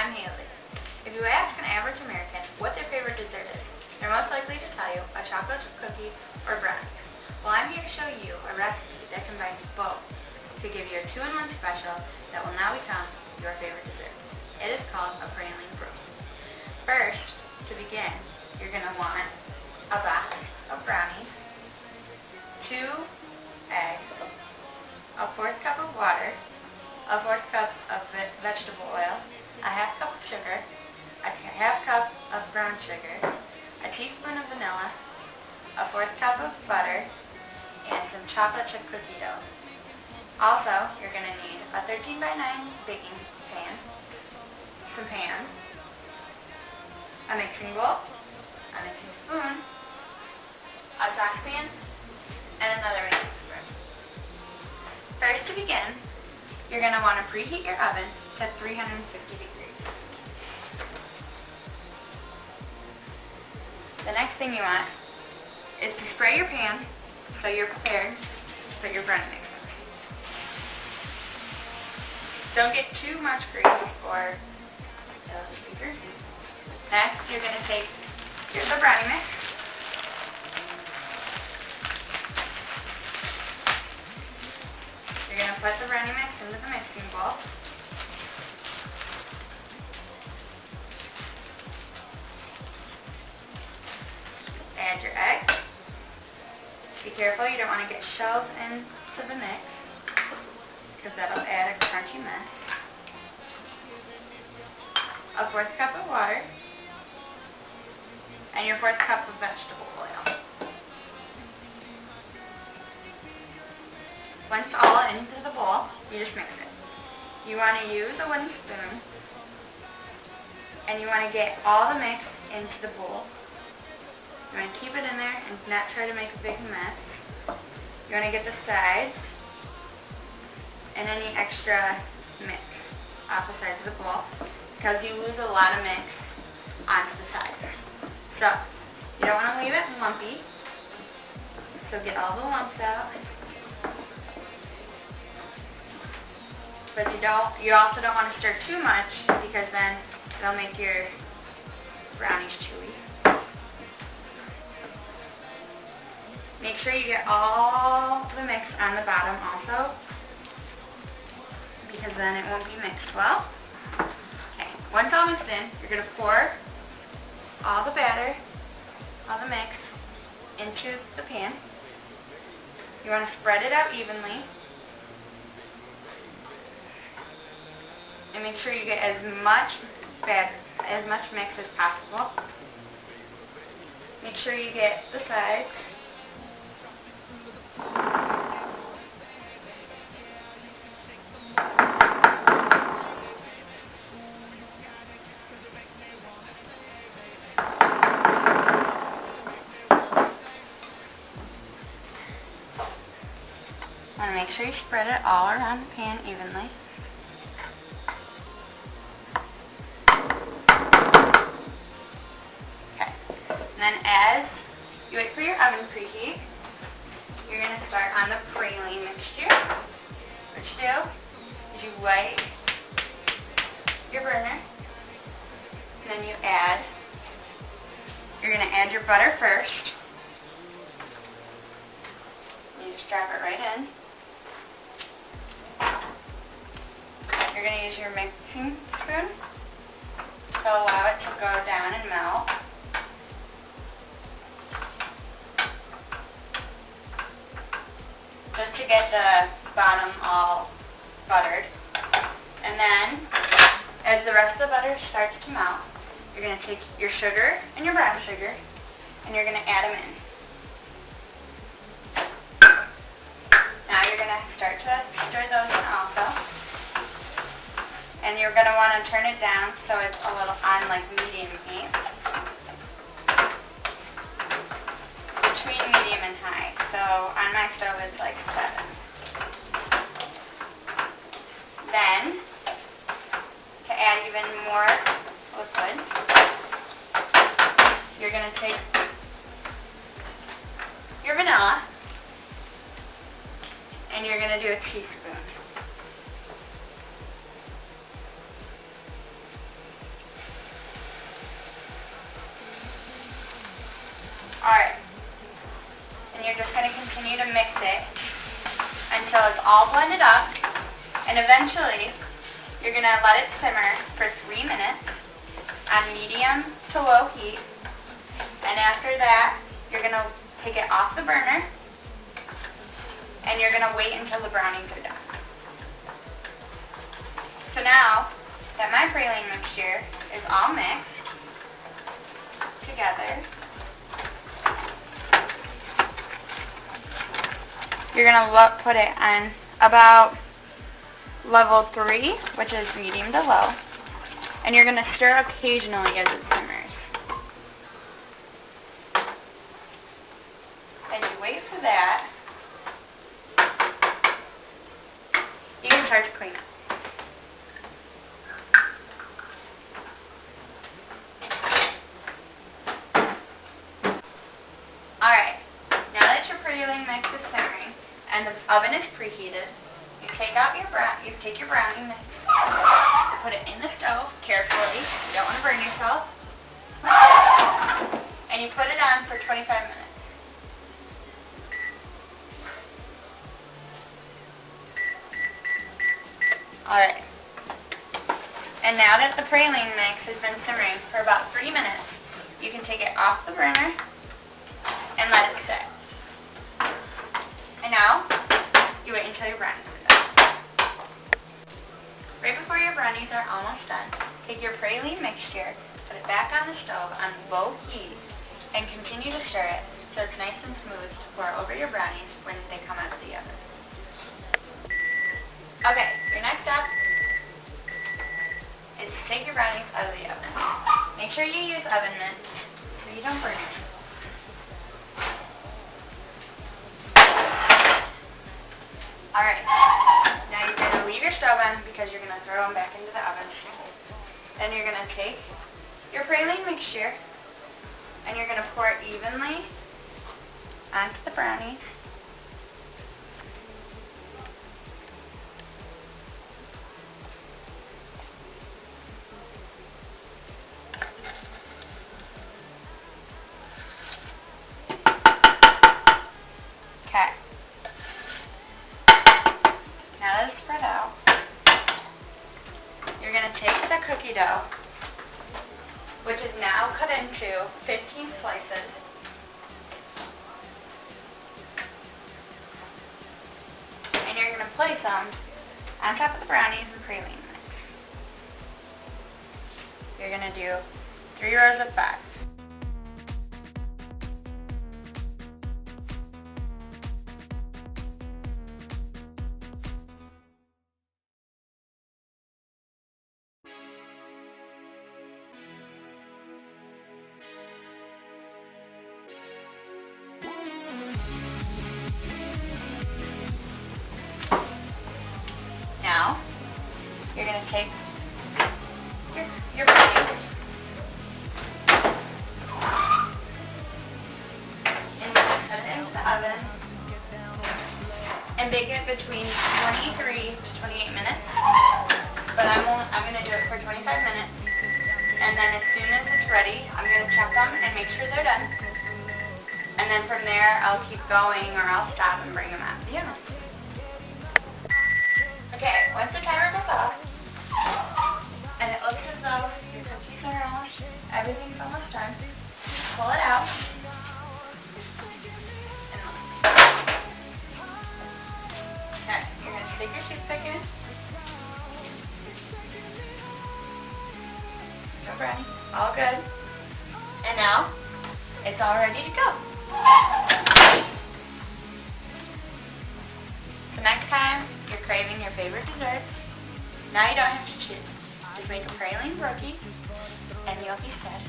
I'm Haley. If you ask an average American what their favorite dessert is, they're most likely to tell you a chocolate chip cookie or brownie. Well, I'm here to show you a recipe that combines both to give you a two-in-one special that will now become your favorite dessert. It is called a praline brew. First, to begin, you're going to want a box of brownies, 2 eggs, a 1/4 cup of water, a 1/4 cup of vegetable oil, a 1/2 cup of sugar, a 1/2 cup of brown sugar, a teaspoon of vanilla, a 1/4 cup of butter, and some chocolate chip cookie dough. Also, you're going to need a 13 by 9 baking pan, some pans, a mixing bowl, a mixing spoon, a saucepan, and another mixing spoon. First, to begin, you're going to want to preheat your oven to 350 degrees. The next thing you want is to spray your pan so you're prepared to put your brownie mix in. Don't get too much grease or it'll be greasy. Next, you're going to take the brownie mix, you're going to put the brownie mix into the mixing bowl. Add your eggs. Be careful you don't want to get shells into the mix because that'll add a crunchy mess. A 1/4 cup of water and your 1/4 cup of vegetable oil. Once all into the bowl, you just mix it. You want to use a wooden spoon and you want to get all the mix into the bowl. You want to keep it in there and not try to make a big mess. You want to get the sides and any extra mix off the sides of the bowl because you lose a lot of mix onto the sides. So, you don't want to leave it lumpy, so get all the lumps out. But you also don't want to stir too much because then it'll make your brownies chewy. Make sure you get all the mix on the bottom also because then it won't be mixed well. Okay, once all mixed in, you're going to pour all the batter, all the mix into the pan. You want to spread it out evenly. And make sure you get as much mix as possible. Make sure you get the sides. Want to make sure you spread it all around the pan evenly. And then as you wait for your oven preheat, you're going to start on the praline mixture. What you do is you light your burner, and then you're going to add your butter first. You just drop it right in. You're going to use your mixing spoon to allow it to go down and melt. Just to get the bottom all buttered. And then, as the rest of the butter starts to melt, you're going to take your sugar and your brown sugar, and you're going to add them in. Now you're going to start to stir those in also. And you're going to want to turn it down so it's a little on like medium heat. Between medium and high. So on my stove it's like 7. Then, to add even more liquid, you're going to take your vanilla and you're going to do a teaspoon. going to let it simmer for 3 minutes on medium to low heat. And after that, you're going to take it off the burner and you're going to wait until the brownies are done. So now that my praline mixture is all mixed together, you're going to put it on about level 3, which is medium to low, and you're going to stir occasionally as it simmers. And you wait for that. You can start to clean up. Alright, now that your praline mix is simmering and the oven is preheated, you take your brownie mix, put it in the stove carefully, you don't want to burn yourself, and you put it on for 25 minutes. Alright, and now that the praline mix has been simmering for about 3 minutes, you can take it off the burner and let it sit. And now, you wait until your brownies are done. Right before your brownies are almost done, take your praline mixture, put it back on the stove on low heat, and continue to stir it so it's nice and smooth to pour over your brownies when they come out of the oven. Okay, your next step is to take your brownies out of the oven. Make sure you use oven mitts so you don't burn it. Alright, now you're going to leave your stove on because you're going to throw them back into the oven. Then you're going to take your praline mixture and you're going to pour it evenly onto the brownies. Okay. Now that it's spread out, you're going to take the cookie dough, which is now cut into 15 slices, and you're going to place them on top of the brownies and praline mix. You're going to do 3 rows of 5. Now, you're going to take your brownies and put it into the oven and bake it between 23 to 28 minutes. But I'm going to do it for 25 minutes. And then as soon as it's ready, I'm going to check them and make sure they're done. And then from there, I'll keep going or I'll stop and bring them out of the oven. Okay, once the timer goes off, and it looks as though your cookies are almost, everything's almost done, pull it out, and look. Okay, you're going to stick your toothpick in, no brownie, all good, and now, it's all ready to go. So next time you're craving your favorite dessert, now you don't have to choose. Just make a praline brookie and you'll be set.